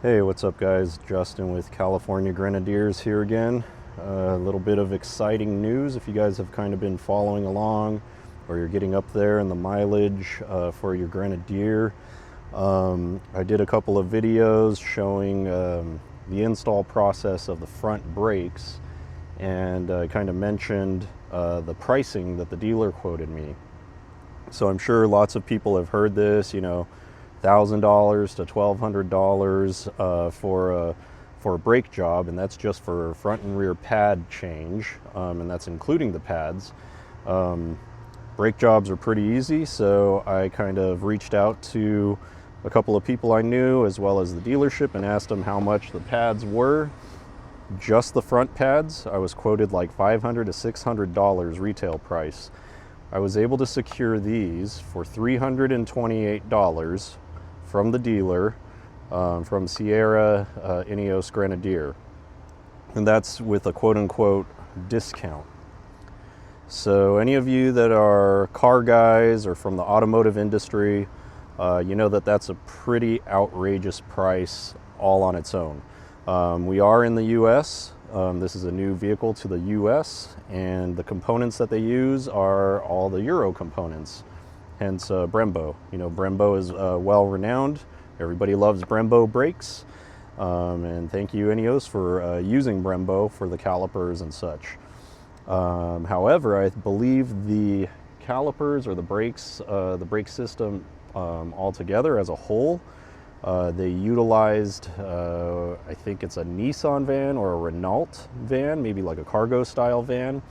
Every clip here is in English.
Hey, what's up guys? Justin with California Grenadiers here again. A little bit of exciting news if you guys have kind of been following along or you're getting up there in the mileage for your Grenadier. I did a couple of videos showing the install process of the front brakes, and I kind of mentioned the pricing that the dealer quoted me. So I'm sure lots of people have heard this, $1,000 to $1,200 for a brake job, and that's just for front and rear pad change, and that's including the pads. Brake jobs are pretty easy, so I kind of reached out to a couple of people I knew as well as the dealership and asked them how much the pads were. Just the front pads, I was quoted like $500 to $600 retail price. I was able to secure these for $328 from the dealer, from Sierra Ineos Grenadier. And that's with a quote-unquote discount. So any of you that are car guys or from the automotive industry, you know that that's a pretty outrageous price all on its own. We are in the US. This is a new vehicle to the US, and the components that they use are all the Euro components, hence Brembo. Brembo is well renowned. Everybody loves Brembo brakes, and thank you Ineos for using Brembo for the calipers and such. However, I believe the calipers or the brake system altogether as a whole, they utilized, I think it's a Nissan van or a Renault van, maybe like a cargo style van,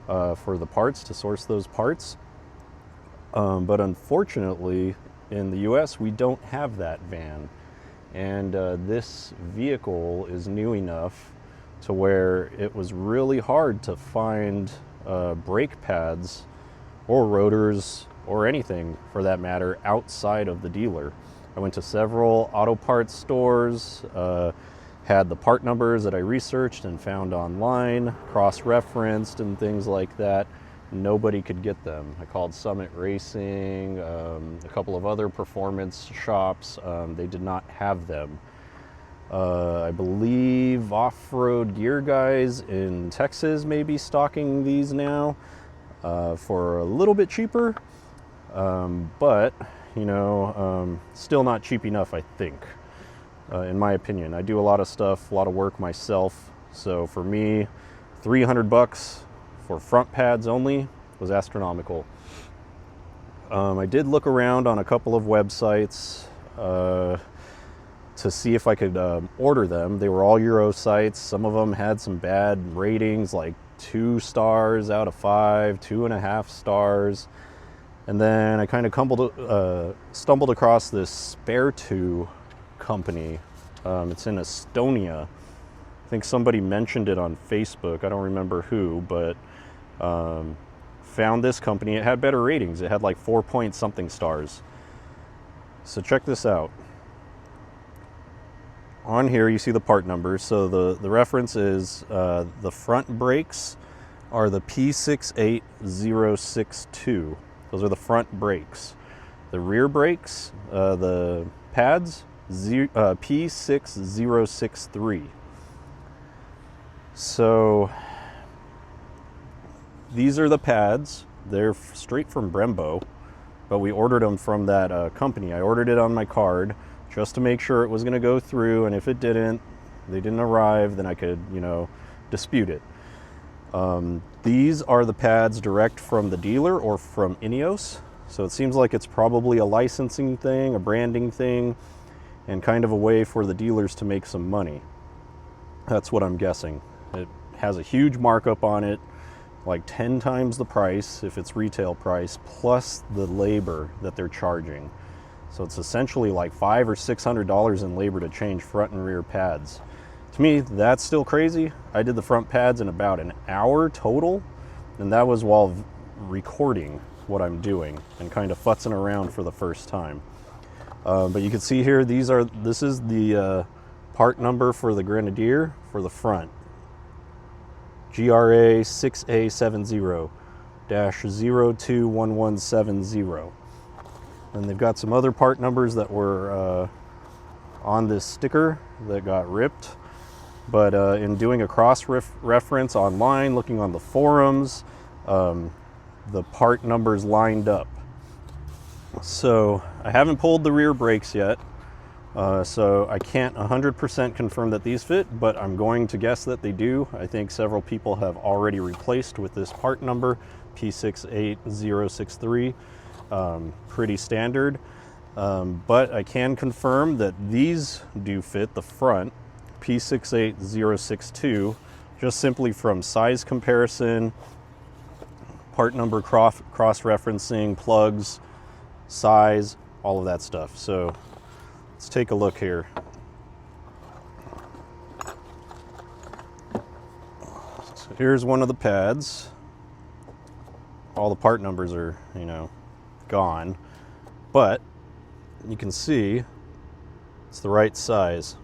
for the parts, to source those parts. But unfortunately, in the US, we don't have that van. And this vehicle is new enough to where it was really hard to find brake pads or rotors or anything for that matter outside of the dealer. I went to several auto parts stores, had the part numbers that I researched and found online, cross-referenced and things like that. Nobody could get them. I called Summit Racing, a couple of other performance shops. They did not have them. I believe Off-Road Gear Guys in Texas may be stocking these now for a little bit cheaper, but still not cheap enough, I think, in my opinion. I do a lot of stuff, a lot of work myself, so for me, $300 for front pads only was astronomical. I did look around on a couple of websites to see if I could order them. They were all Euro sites. Some of them had some bad ratings, like 2 stars out of 5, 2.5 stars. And then I kind of stumbled across this Spare2 company. It's in Estonia. I think somebody mentioned it on Facebook. I don't remember who, but found this company. It had better ratings. It had like 4 point something stars. So check this out. On here you see the part numbers. So the reference is the front brakes are the P68062. Those are the front brakes. The rear brakes, the pads, P6063. So these are the pads. They're straight from Brembo, but we ordered them from that company. I ordered it on my card just to make sure it was going to go through, and if it didn't, they didn't arrive, then I could, dispute it. These are the pads direct from the dealer or from Ineos. So it seems like it's probably a licensing thing, a branding thing, and kind of a way for the dealers to make some money. That's what I'm guessing. It has a huge markup on it, like 10 times the price if it's retail price, plus the labor that they're charging. So it's essentially like $500 or $600 in labor to change front and rear pads. To me, that's still crazy. I did the front pads in about an hour total, and that was while recording what I'm doing and kind of futzing around for the first time. But you can see here, this is the part number for the Grenadier for the front. GRA 6A70-021170. And they've got some other part numbers that were on this sticker that got ripped. But in doing a cross-reference online, looking on the forums, the part numbers lined up. So I haven't pulled the rear brakes yet, so I can't 100% confirm that these fit, but I'm going to guess that they do. I think several people have already replaced with this part number, P68063, pretty standard. But I can confirm that these do fit the front, P68062, just simply from size comparison, part number cross-referencing, plugs, size, all of that stuff. So let's take a look here. So here's one of the pads. All the part numbers are, you know, gone, but you can see it's the right size.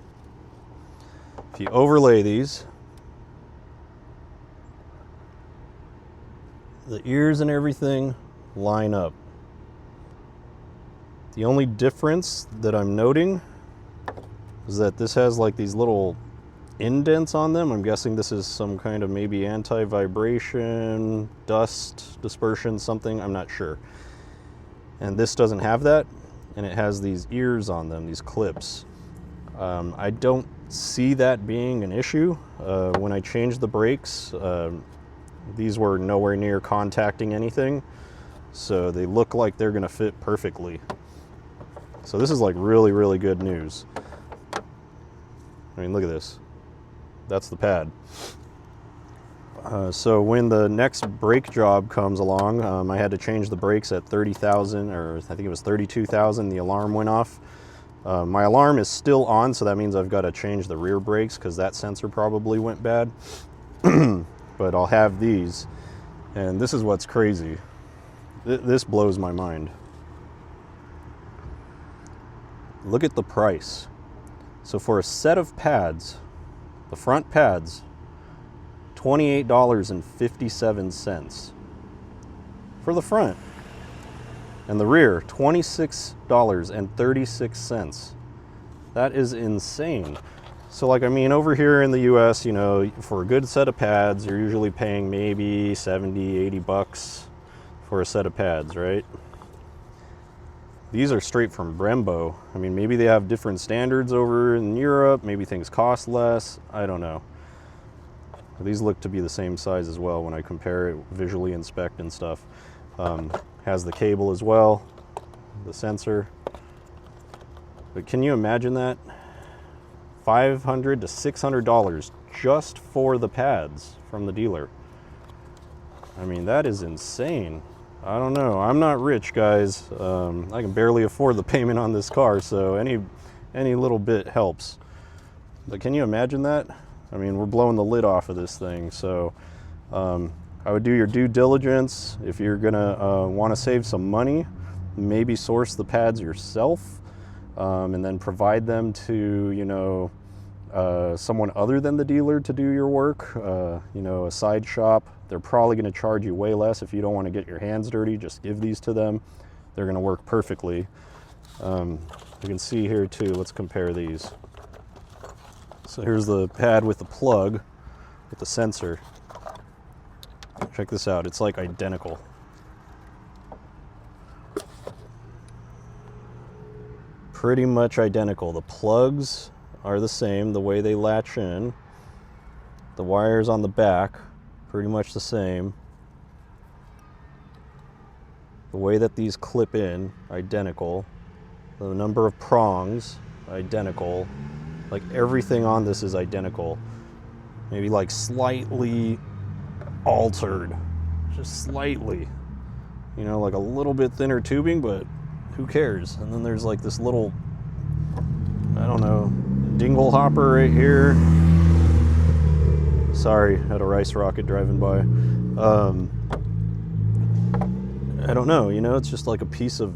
If you overlay these, the ears and everything line up. The only difference that I'm noting is that this has like these little indents on them. I'm guessing this is some kind of maybe anti-vibration, dust dispersion, something, I'm not sure. And this doesn't have that, and it has these ears on them, these clips. I don't see that being an issue. When I changed the brakes, these were nowhere near contacting anything, so they look like they're gonna fit perfectly. So this is like really, really good news. I mean, look at this. That's the pad. So when the next brake job comes along, I had to change the brakes at 30,000, or I think it was 32,000, the alarm went off. My alarm is still on, so that means I've got to change the rear brakes because that sensor probably went bad. But I'll have these, and this is what's crazy. This blows my mind. Look at the price. So for a set of pads, the front pads, $28.57 for the front, and the rear, $26.36. That is insane. So like, I mean, over here in the US, you know, for a good set of pads, you're usually paying maybe 70, 80 bucks for a set of pads, right? These are straight from Brembo. I mean, maybe they have different standards over in Europe, maybe things cost less, I don't know. These look to be the same size as well when I compare it, visually inspect and stuff. Has the cable as well, the sensor. But can you imagine that? $500 to $600 just for the pads from the dealer. I mean, that is insane. I don't know. I'm not rich, guys. I can barely afford the payment on this car, so any little bit helps. But can you imagine that? I mean, we're blowing the lid off of this thing. So I would do your due diligence. If you're gonna want to save some money, maybe source the pads yourself, and then provide them to, you know, someone other than the dealer to do your work. You know, a side shop. They're probably going to charge you way less if you don't want to get your hands dirty. Just give these to them. They're going to work perfectly. You can see here too. Let's compare these. So here's the pad with the plug, with the sensor. Check this out. It's like identical. Pretty much identical. The plugs are the same, the way they latch in. The wires on the back, pretty much the same. The way that these clip in, identical. The number of prongs, identical. Like everything on this is identical. Maybe like slightly altered, just slightly. You know, like a little bit thinner tubing, but who cares? And then there's like this little, I don't know, dingle hopper right here. Sorry, had a rice rocket driving by. I don't know, you know, it's just like a piece of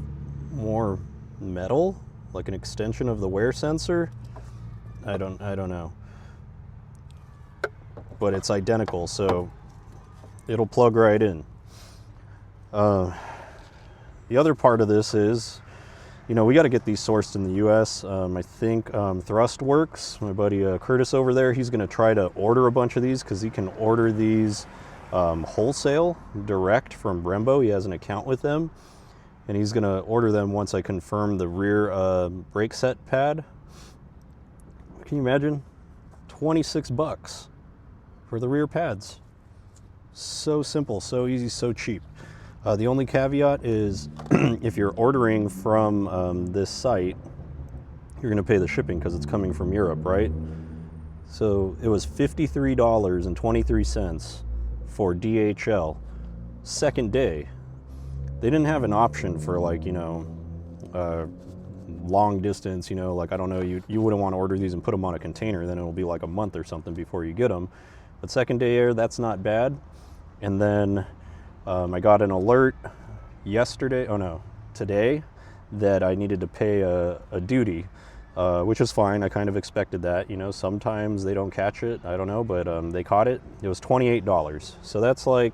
more metal, like an extension of the wear sensor. I don't know. But it's identical, so it'll plug right in. The other part of this is, you know, we got to get these sourced in the US. I think Thrustworks, my buddy Curtis over there, he's going to try to order a bunch of these because he can order these wholesale direct from Brembo. He has an account with them, and he's going to order them once I confirm the rear brake set pad. Can you imagine? 26 bucks for the rear pads. So simple, so easy, so cheap. The only caveat is if you're ordering from this site, you're going to pay the shipping because it's coming from Europe, right? So it was $53.23 for DHL. Second day. They didn't have an option for, like, you know, long distance, you know, like, I don't know, you wouldn't want to order these and put them on a container, then it'll be like a month or something before you get them. But second day air, that's not bad. And then I got an alert today, that I needed to pay a duty, which is fine. I kind of expected that, you know, sometimes they don't catch it, I don't know, but they caught it. It was $28. So that's like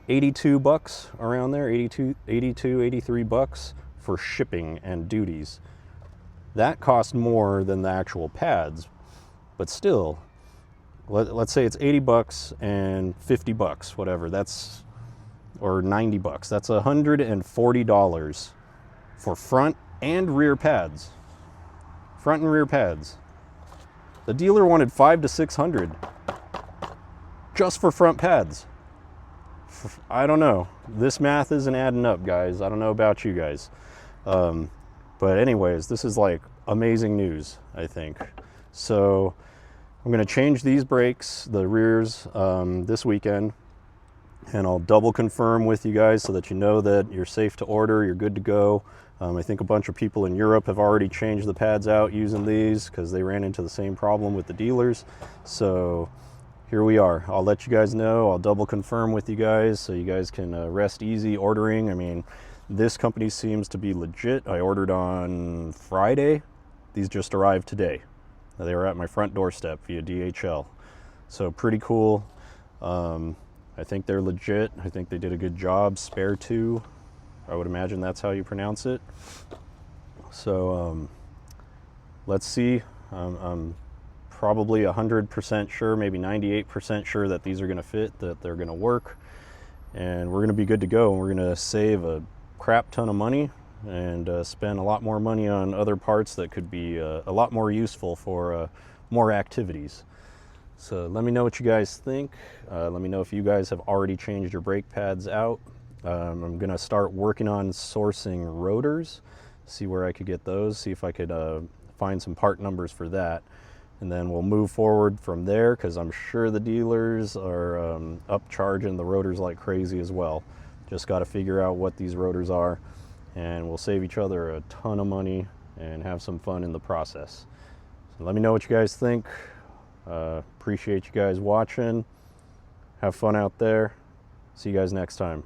82 bucks around there, 83 bucks for shipping and duties. That cost more than the actual pads, but still, let's say it's 80 bucks and 50 bucks, whatever, that's, or 90 bucks. That's $140 for front and rear pads. Front and rear pads. The dealer wanted $500 to $600 just for front pads. I don't know. This math isn't adding up, guys. I don't know about you guys. But anyways, this is like amazing news, I think. So I'm going to change these brakes, the rears, this weekend, and I'll double confirm with you guys so that you know that you're safe to order, you're good to go. I think a bunch of people in Europe have already changed the pads out using these because they ran into the same problem with the dealers. So here we are. I'll let you guys know. I'll double confirm with you guys so you guys can rest easy ordering. I mean, this company seems to be legit. I ordered on Friday. These just arrived today. They were at my front doorstep via DHL. So pretty cool. I think they're legit. I think they did a good job. Spare two, I would imagine that's how you pronounce it. So let's see. I'm probably 100% sure, maybe 98% sure that these are going to fit, that they're going to work, and we're going to be good to go. And we're going to save a crap ton of money and spend a lot more money on other parts that could be a lot more useful for more activities. So let me know what you guys think. Let me know if you guys have already changed your brake pads out. I'm going to start working on sourcing rotors, see where I could get those, see if I could find some part numbers for that. And then we'll move forward from there, because I'm sure the dealers are upcharging the rotors like crazy as well. Just got to figure out what these rotors are, and we'll save each other a ton of money and have some fun in the process. So let me know what you guys think. Appreciate you guys watching. Have fun out there. See you guys next time.